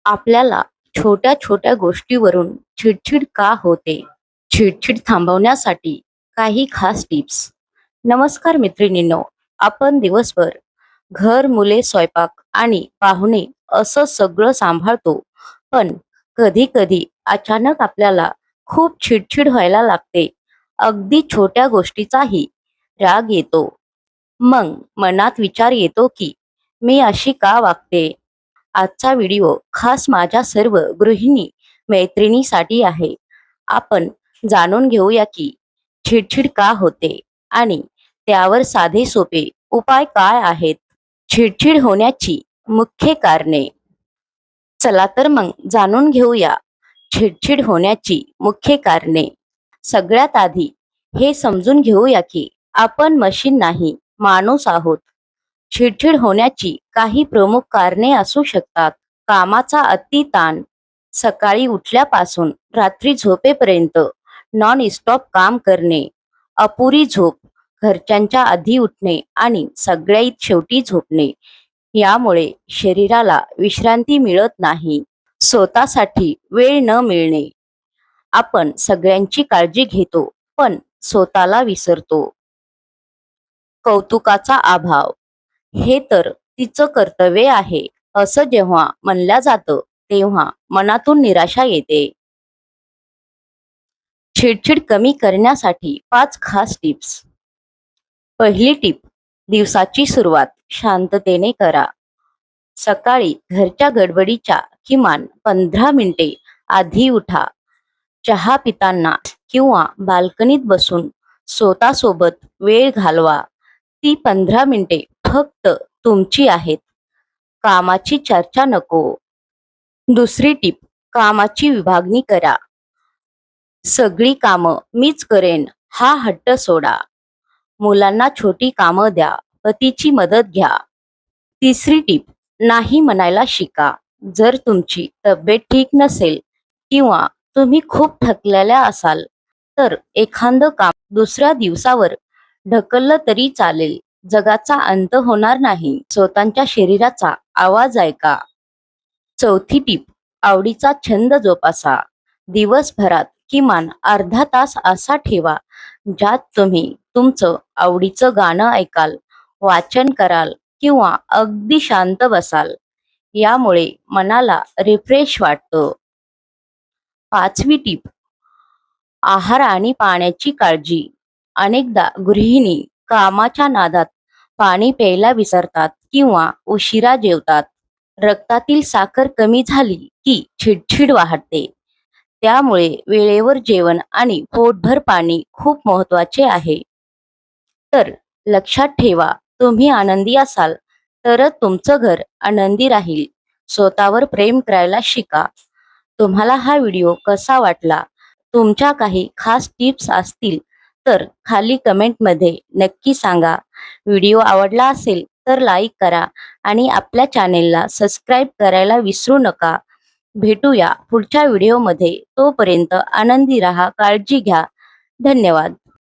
आपल्याला छोट्या छोट्या गोष्टीवरून चिडचिड का होते? चिडचिड थांबवण्यासाठी काही खास टिप्स. नमस्कार मैत्रिणींनो, आपण दिवसभर घर, मुले, स्वयंपाक आणि पाहुणे असं सगळं सांभाळतो. पण कधी कधी अचानक आपल्याला खूप चिडचिड व्हायला लागते. अगदी छोट्या गोष्टीचाही राग येतो. मग मनात विचार येतो की मी अशी का वागते. आजचा व्हिडिओ खास माझ्या सर्व गृहिणी मैत्रिणीसाठी आहे. आपण जाणून घेऊया की चिडचिड का होते आणि त्यावर साधे सोपे उपाय काय आहेत. चिडचिड होण्याची मुख्य कारणे. चला तर मग जाणून घेऊया चिडचिड होण्याची मुख्य कारणे. सगळ्यात आधी हे समजून घेऊया की आपण मशीन नाही, माणूस आहोत. चिडचिड होण्याची काही प्रमुख कारणे असू शकतात. कामाचा अति ताण, सकाळी उठल्यापासून रात्री झोपेपर्यंत नॉन स्टॉप काम करणे, अपुरी झोप, घरच्यांच्या आधी उठणे आणि सगळ्यात शेवटी झोपणे, यामुळे शरीराला विश्रांती मिळत नाही. स्वतःसाठी वेळ न मिळणे. आपण सगळ्यांची काळजी घेतो पण स्वतःला विसरतो. कौतुकाचा अभाव. हे तर तिचं कर्तव्य आहे असं जेव्हा म्हणलं जातं तेव्हा मनातून निराशा येते. चिडचिड कमी करण्यासाठी 5 खास टिप्स. पहिली टिप, दिवसाची सुरुवात शांततेने करा. सकाळी घरच्या गडबडीच्या किमान 15 मिनिटे आधी उठा. चहा पिताना किंवा बाल्कनीत बसून स्वतःसोबत वेळ घालवा. ती 15 मिनिटे फक्त तुमची आहेत. कामाची चर्चा नको. दुसरी टीप, कामाची विभागणी करा. सगळी कामं मीच करेन हा हट्ट सोडा. मुलांना छोटी कामं द्या, पतीची मदत घ्या. तिसरी टीप, नाही म्हणायला शिका. जर तुमची तब्येत ठीक नसेल किंवा तुम्ही खूप थकलेल्या असाल तर एखादं काम दुसऱ्या दिवसावर ढकललं तरी चालेल. जगाचा अंत होणार नाही. स्वतःच्या शरीराचा आवाज ऐका. चौथी टीप, आवडीचा छंद जोपासा. दिवसभरात किमान अर्धा तास असा ठेवा ज्यात तुम्ही तुमचं आवडीचं गाणं ऐकाल, वाचन कराल किंवा अगदी शांत बसाल. यामुळे मनाला रिफ्रेश वाटतं. पाचवी टीप, आहार आणि पाण्याची काळजी. अनेकदा गृहिणी कामाच्या नादात पाणी प्यायला विसरतात किंवा उशिरा जेवतात. रक्तातील साखर कमी झाली की चिडचिड वाढते. त्यामुळे वेळेवर जेवण आणि पोटभर पाणी खूप महत्वाचे आहे. तर लक्षात ठेवा, तुम्ही आनंदी असाल तरच तुमचं घर आनंदी राहील. स्वतःवर प्रेम करायला शिका. तुम्हाला हा व्हिडिओ कसा वाटला? तुमच्या काही खास टिप्स असतील तर खाली कमेंटमध्ये नक्की सांगा. व्हिडिओ आवडला असेल तर लाईक करा आणि आपल्या चॅनेलला सबस्क्राईब करायला विसरू नका. भेटूया पुढच्या व्हिडिओमध्ये. तोपर्यंत आनंदी राहा, काळजी घ्या. धन्यवाद.